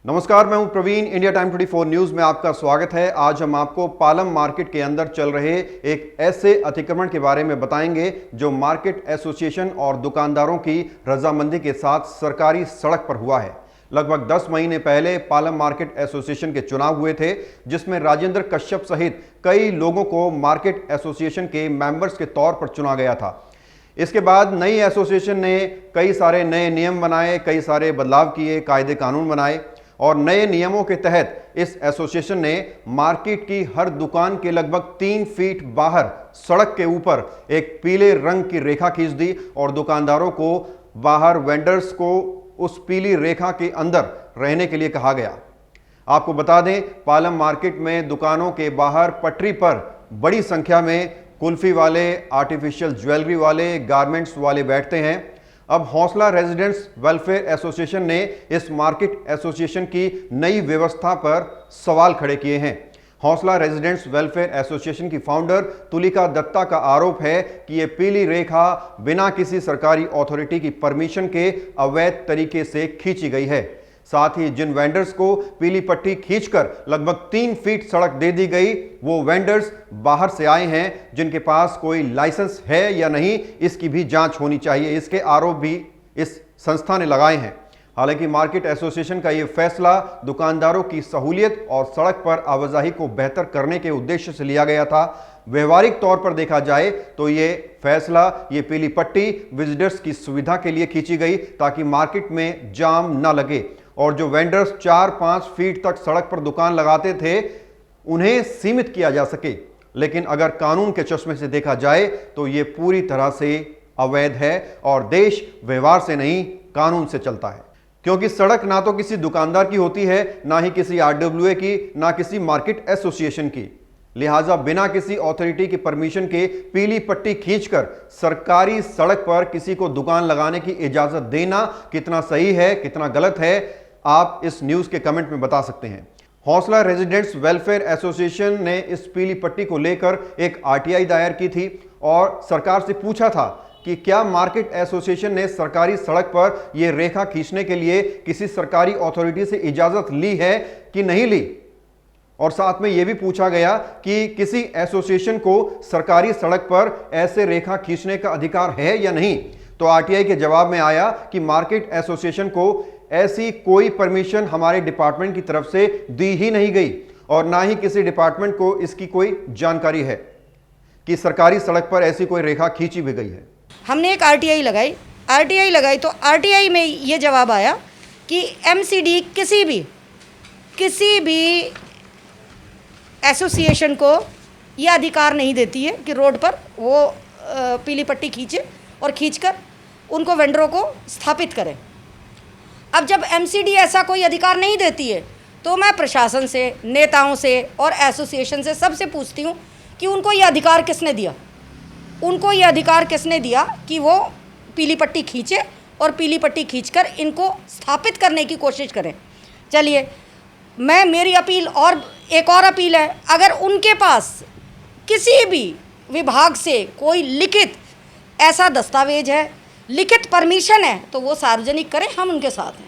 नमस्कार, मैं हूं प्रवीण। इंडिया टाइम 24 न्यूज में आपका स्वागत है। आज हम आपको पालम मार्केट के अंदर चल रहे एक ऐसे अतिक्रमण के बारे में बताएंगे जो मार्केट एसोसिएशन और दुकानदारों की रजामंदी के साथ सरकारी सड़क पर हुआ है। लगभग 10 महीने पहले पालम मार्केट एसोसिएशन के चुनाव हुए थे, जिसमें राजेंद्र कश्यप सहित कई लोगों को मार्केट एसोसिएशन के मेंबर्स के तौर पर चुना गया था। इसके बाद नई एसोसिएशन ने कई सारे नए नियम बनाए, कई सारे बदलाव किए, कायदे कानून बनाए और नए नियमों के तहत इस एसोसिएशन ने मार्केट की हर दुकान के लगभग 3 फीट बाहर सड़क के ऊपर एक पीले रंग की रेखा खींच दी और दुकानदारों को बाहर, वेंडर्स को उस पीली रेखा के अंदर रहने के लिए कहा गया। आपको बता दें, पालम मार्केट में दुकानों के बाहर पटरी पर बड़ी संख्या में कुल्फी वाले, आर्टिफिशियल ज्वेलरी वाले, गारमेंट्स वाले बैठते हैं। अब हौसला रेजिडेंट्स वेलफेयर एसोसिएशन ने इस मार्केट एसोसिएशन की नई व्यवस्था पर सवाल खड़े किए हैं। हौसला रेजिडेंट्स वेलफेयर एसोसिएशन की फाउंडर तुलिका दत्ता का आरोप है कि यह पीली रेखा बिना किसी सरकारी अथॉरिटी की परमिशन के अवैध तरीके से खींची गई है। साथ ही जिन वेंडर्स को पीली पट्टी खींचकर लगभग 3 फीट सड़क दे दी गई, वो वेंडर्स बाहर से आए हैं, जिनके पास कोई लाइसेंस है या नहीं, इसकी भी जांच होनी चाहिए। इसके आरोप भी इस संस्था ने लगाए हैं। हालांकि मार्केट एसोसिएशन का ये फैसला दुकानदारों की सहूलियत और सड़क पर आवाजाही को बेहतर करने के उद्देश्य से लिया गया था। व्यवहारिक तौर पर देखा जाए तो ये फैसला, ये पीली पट्टी विजिटर्स की सुविधा के लिए खींची गई ताकि मार्केट में जाम न लगे और जो वेंडर्स 4-5 फीट तक सड़क पर दुकान लगाते थे उन्हें सीमित किया जा सके। लेकिन अगर कानून के चश्मे से देखा जाए तो ये पूरी तरह से अवैध है और देश व्यवहार से नहीं, कानून से चलता है। क्योंकि सड़क ना तो किसी दुकानदार की होती है, ना ही किसी आरडब्ल्यूए की, ना किसी मार्केट एसोसिएशन की। लिहाजा बिना किसी अथॉरिटी की परमिशन के पीली पट्टी खींचकर सरकारी सड़क पर किसी को दुकान लगाने की इजाजत देना कितना सही है, कितना गलत है, आप इस न्यूज के कमेंट में बता सकते हैं। हौसला रेजिडेंट्स वेलफेयर एसोसिएशन ने इस पीली पट्टी को लेकर एक आरटीआई दायर की थी और सरकार से पूछा था कि क्या मार्केट एसोसिएशन ने सरकारी सड़क पर यह रेखा खींचने के लिए किसी सरकारी अथॉरिटी से इजाजत ली है कि नहीं ली। और साथ में यह भी पूछा गया कि किसी एसोसिएशन को सरकारी सड़क पर ऐसे रेखा खींचने का अधिकार है या नहीं। तो आरटीआई के जवाब में आया कि मार्केट एसोसिएशन को ऐसी कोई परमिशन हमारे डिपार्टमेंट की तरफ से दी ही नहीं गई और ना ही किसी डिपार्टमेंट को इसकी कोई जानकारी है कि सरकारी सड़क पर ऐसी कोई रेखा खींची भी गई है। हमने एक आरटीआई लगाई तो आरटीआई में ये जवाब आया कि एमसीडी किसी भी एसोसिएशन को यह अधिकार नहीं देती है कि रोड पर वो पीली पट्टी खींचे और खींचकर उनको वेंडरों को स्थापित करें। अब जब एमसीडी ऐसा कोई अधिकार नहीं देती है तो मैं प्रशासन से, नेताओं से और एसोसिएशन से सबसे पूछती हूँ कि उनको ये अधिकार किसने दिया, उनको ये अधिकार किसने दिया कि वो पीली पट्टी खींचे और पीली पट्टी खींचकर इनको स्थापित करने की कोशिश करें। चलिए, मेरी अपील और एक और अपील है, अगर उनके पास किसी भी विभाग से कोई लिखित ऐसा दस्तावेज है, लिखित परमिशन है, तो वो सार्वजनिक करें, हम उनके साथ हैं।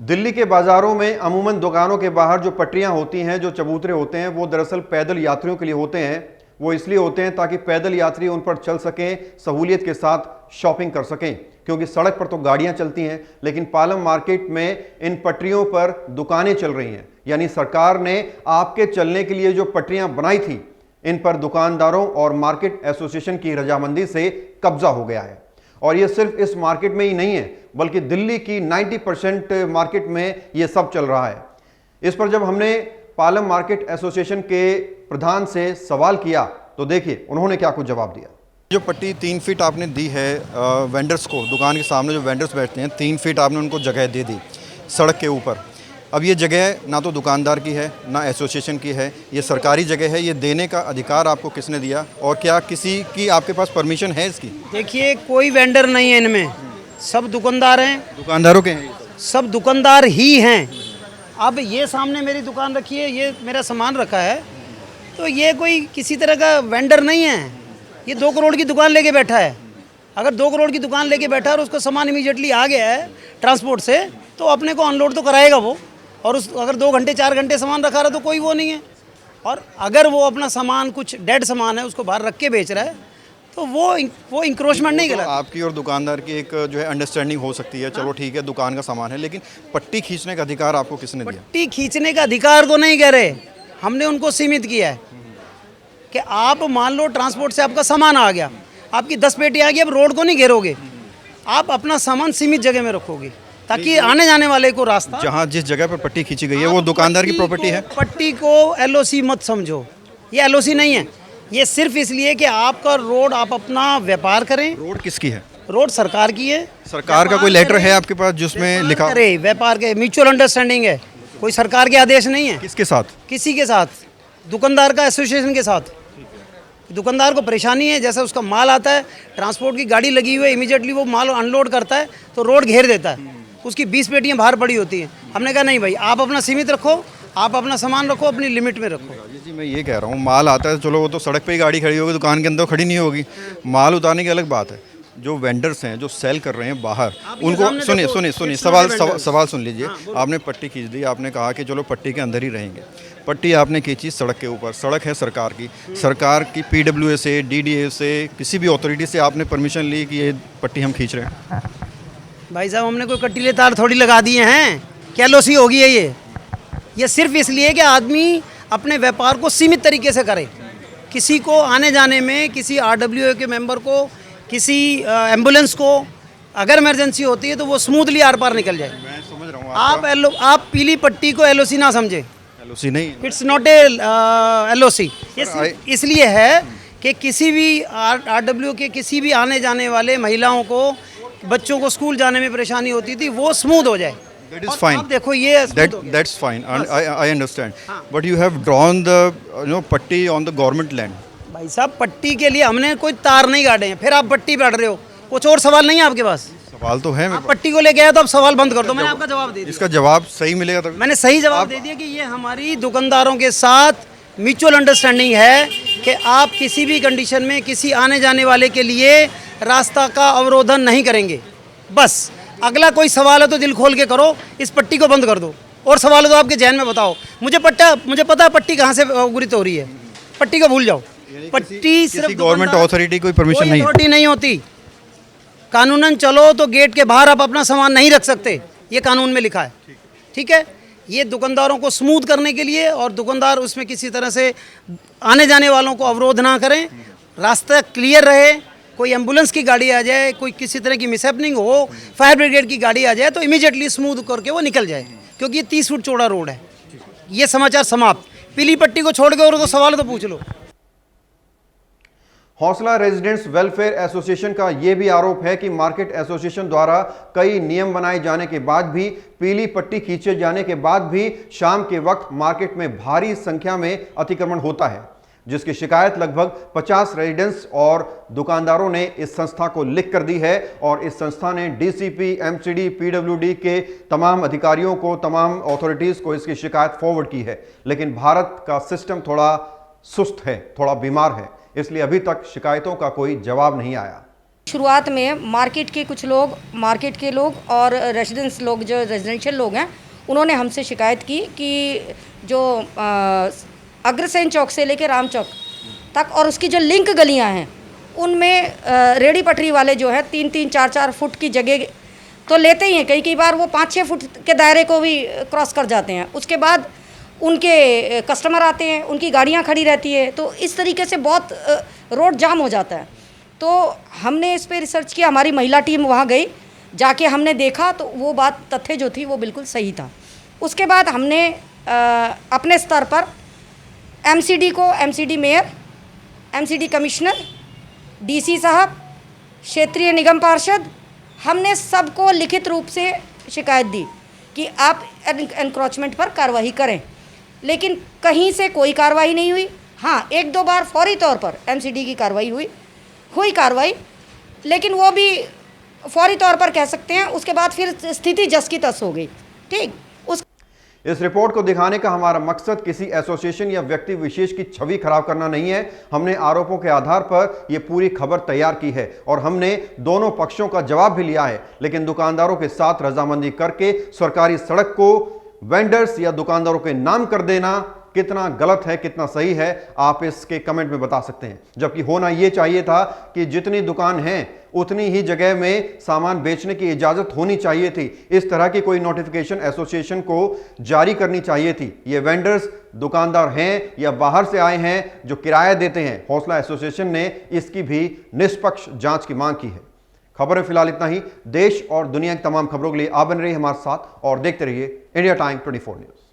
दिल्ली के बाजारों में अमूमन दुकानों के बाहर जो पटरियां होती हैं, जो चबूतरे होते हैं, वो दरअसल पैदल यात्रियों के लिए होते हैं। वो इसलिए होते हैं ताकि पैदल यात्री उन पर चल सकें, सहूलियत के साथ शॉपिंग कर सकें, क्योंकि सड़क पर तो गाड़ियां चलती हैं। लेकिन पालम मार्केट में इन पटरियों पर दुकानें चल रही हैं, यानी सरकार ने आपके चलने के लिए जो पटरियां बनाई थी, इन पर दुकानदारों और मार्केट एसोसिएशन की रजामंदी से कब्जा हो गया है। और ये सिर्फ इस मार्केट में ही नहीं है, बल्कि दिल्ली की 90% मार्केट में ये सब चल रहा है। इस पर जब हमने पालम मार्केट एसोसिएशन के प्रधान से सवाल किया तो देखिए उन्होंने क्या कुछ जवाब दिया। जो पट्टी 3 फीट आपने दी है वेंडर्स को, दुकान के सामने जो वेंडर्स बैठते हैं, 3 फीट आपने उनको जगह दे दी सड़क के ऊपर। अब ये जगह ना तो दुकानदार की है, ना एसोसिएशन की है, ये सरकारी जगह है। ये देने का अधिकार आपको किसने दिया और क्या किसी की आपके पास परमिशन है इसकी? देखिए, कोई वेंडर नहीं है इनमें, सब दुकानदार हैं। दुकानदारों के हैं? सब दुकानदार ही हैं। अब ये सामने मेरी दुकान रखी है, ये मेरा सामान रखा है, तो ये कोई किसी तरह का वेंडर नहीं है। ये 2 करोड़ की दुकान लेके बैठा है। अगर 2 करोड़ की दुकान लेके बैठा और उसका सामान इमीडिएटली आ गया है ट्रांसपोर्ट से, तो अपने को अनलोड तो कराएगा वो। और उस अगर 2 घंटे 4 घंटे सामान रखा रहा तो कोई वो नहीं है। और अगर वो अपना सामान कुछ डेड सामान है उसको बाहर रख के बेच रहा है तो वो इंक्रोचमेंट नहीं कहलाता। आपकी और दुकानदार की एक जो है अंडरस्टैंडिंग हो सकती है, चलो ठीक है दुकान का सामान है, लेकिन पट्टी खींचने का अधिकार आपको किसने दिया? पट्टी खींचने का अधिकार तो नहीं कह रहे, हमने उनको सीमित किया है कि आप मान लो ट्रांसपोर्ट से आपका सामान आ गया, आपकी 10 पेटी आ गई, अब रोड को नहीं घेरोगे, आप अपना सामान सीमित जगह में रखोगे ताकि आने जाने वाले को रास्ता। जहाँ जिस जगह पर पट्टी खींची गई है वो दुकानदार की प्रॉपर्टी है। पट्टी को एलओसी मत समझो, ये एलओसी नहीं है, ये सिर्फ इसलिए कि आपका रोड आप अपना व्यापार करें। रोड किसकी है? रोड सरकार की है। सरकार का कोई लेटर है आपके पास जिसमें लिखा? अरे व्यापार के म्यूचुअल अंडरस्टैंडिंग है, कोई सरकार के आदेश नहीं है। किसके साथ? किसी के साथ, दुकानदार का एसोसिएशन के साथ। दुकानदार को परेशानी है, जैसा उसका माल आता है, ट्रांसपोर्ट की गाड़ी लगी हुई है, इमीडिएटली वो माल अनलोड करता है तो रोड घेर देता है, उसकी 20 पेटियां बाहर पड़ी होती हैं। हमने कहा नहीं भाई, आप अपना सीमित रखो, आप अपना सामान रखो, अपनी लिमिट में रखो। जी मैं ये कह रहा हूँ, माल आता है चलो वो तो सड़क पे ही गाड़ी खड़ी होगी, दुकान के अंदर खड़ी नहीं होगी, माल उतारने की अलग बात है। जो वेंडर्स हैं जो सेल कर रहे हैं बाहर, उनको सुनिए सवाल सुन लीजिए। आपने पट्टी खींच दी, आपने कहा कि चलो पट्टी के अंदर ही रहेंगे। पट्टी आपने खींची सड़क के ऊपर, सड़क है सरकार की, सरकार की PWA से, DDA से, किसी भी अथॉरिटी से आपने परमिशन ली कि ये पट्टी हम खींच रहे हैं? भाई साहब हमने कोई कटीले तार थोड़ी लगा दिए हैं, क्या एलओसी होगी है ये सिर्फ इसलिए कि आदमी अपने व्यापार को सीमित तरीके से करे। किसी को आने जाने में, किसी RWA के मेंबर को, किसी एम्बुलेंस को अगर इमरजेंसी होती है तो वो स्मूथली आर पार निकल जाए। मैं समझ रहा हूँ आप पीली पट्टी को एलओसी ना समझे, एलओसी नहीं, इट्स नॉट ए एलओसी। इसलिए है कि किसी भी RWA के किसी भी आने जाने वाले महिलाओं को, बच्चों को स्कूल जाने में परेशानी होती थी, वो स्मूथ हो जाए। That is fine. देखो ये that's fine. I understand. But you have drawn the पट्टी on the government land. भाई साहब पट्टी के लिए हमने कोई तार नहीं काटे हैं, फिर आप पट्टी पे अड़ रहे हो। कुछ और सवाल नहीं है आपके पास? सवाल तो है मेरे आप पट्टी को लेके आए तो आप सवाल बंद कर दो। मैंने आपका जवाब दे दिया। इसका जवाब सही मिलेगा तभी। मैंने सही जवाब दे दिया कि ये हमारी दुकानदारों के साथ म्यूचुअल अंडरस्टैंडिंग है कि आप किसी भी कंडीशन में किसी आने जाने वाले के लिए रास्ता का अवरोधन नहीं करेंगे। बस अगला कोई सवाल है तो दिल खोल के करो, इस पट्टी को बंद कर दो। और सवाल है तो आपके जहन में बताओ। मुझे पता है पट्टी कहाँ से अवगुरित हो रही है, पट्टी को भूल जाओ। पट्टी सिर्फ गवर्नमेंट अथॉरिटी कोई परमिशन नहीं, अथॉरिटी नहीं होती। कानूनन चलो तो गेट के बाहर आप अपना सामान नहीं रख सकते, ये कानून में लिखा है। ठीक है, ये दुकानदारों को स्मूथ करने के लिए, और दुकानदार उसमें किसी तरह से आने जाने वालों को अवरोध ना करें, रास्ता क्लियर रहे। कोई एम्बुलेंस की गाड़ी आ जाए, कोई किसी तरह की मिसहैपनिंग हो, फायर ब्रिगेड की गाड़ी आ जाए तो इमीडिएटली स्मूथ करके वो निकल जाए, क्योंकि ये 30 फुट चौड़ा रोड है। ये समाचार समाप्त। पीली पट्टी को छोड़ के और तो सवाल तो पूछ लो। हौसला रेजिडेंट्स वेलफेयर एसोसिएशन का यह भी आरोप है कि मार्केट एसोसिएशन द्वारा कई नियम बनाए जाने के बाद भी, पीली पट्टी खींचे जाने के बाद भी शाम के वक्त मार्केट में भारी संख्या में अतिक्रमण होता है, जिसकी शिकायत लगभग 50 रेजिडेंट्स और दुकानदारों ने इस संस्था को लिख कर दी है। और इस संस्था ने DCP, MCD, PWD के तमाम अधिकारियों को, तमाम अथॉरिटीज़ को इसकी शिकायत फॉरवर्ड की है। लेकिन भारत का सिस्टम थोड़ा सुस्त है, थोड़ा बीमार है, इसलिए अभी तक शिकायतों का कोई जवाब नहीं आया। शुरुआत में मार्केट के कुछ लोग, मार्केट के लोग और रेजिडेंट्स लोग, जो रेजिडेंशियल लोग हैं, उन्होंने हमसे शिकायत की कि जो अग्रसेन चौक से लेकर राम चौक तक और उसकी जो लिंक गलियां हैं, उनमें रेडी पटरी वाले जो है 3-3, 4-4 फुट की जगह तो लेते ही हैं। कई बार वो 5-6 फुट के दायरे को भी क्रॉस कर जाते हैं। उसके बाद उनके कस्टमर आते हैं, उनकी गाड़ियां खड़ी रहती है, तो इस तरीके से बहुत रोड जाम हो जाता है। तो हमने इस पर रिसर्च किया, हमारी महिला टीम वहाँ गई, जाके हमने देखा तो वो बात, तथ्य जो थी वो बिल्कुल सही था। उसके बाद हमने अपने स्तर पर MCD को, MCD mayor, MCD commissioner, DC साहब, क्षेत्रीय निगम पार्षद, हमने सबको लिखित रूप से शिकायत दी कि आप एनक्रोचमेंट पर कार्रवाई करें, लेकिन कहीं से कोई कार्रवाई नहीं हुई। हाँ, 1-2 बार फौरी तौर पर MCD की कार्रवाई हुई कार्रवाई, लेकिन वो भी फौरी तौर पर कह सकते हैं। उसके बाद फिर स्थिति जस की तस हो गई। ठीक, इस रिपोर्ट को दिखाने का हमारा मकसद किसी एसोसिएशन या व्यक्ति विशेष की छवि खराब करना नहीं है। हमने आरोपों के आधार पर यह पूरी खबर तैयार की है और हमने दोनों पक्षों का जवाब भी लिया है, लेकिन दुकानदारों के साथ रजामंदी करके सरकारी सड़क को वेंडर्स या दुकानदारों के नाम कर देना कितना गलत है, कितना सही है, आप इसके कमेंट में बता सकते हैं। जबकि होना यह चाहिए था कि जितनी दुकान हैं उतनी ही जगह में सामान बेचने की इजाजत होनी चाहिए थी। इस तरह की कोई नोटिफिकेशन एसोसिएशन को जारी करनी चाहिए थी। ये वेंडर्स दुकानदार हैं या बाहर से आए हैं जो किराया देते हैं, हौसला एसोसिएशन ने इसकी भी निष्पक्ष जांच की मांग की है। खबरें फिलहाल इतना ही। देश और दुनिया की तमाम खबरों के लिए आप बने रहिए हमारे साथ और देखते रहिए इंडिया टाइम 24 न्यूज।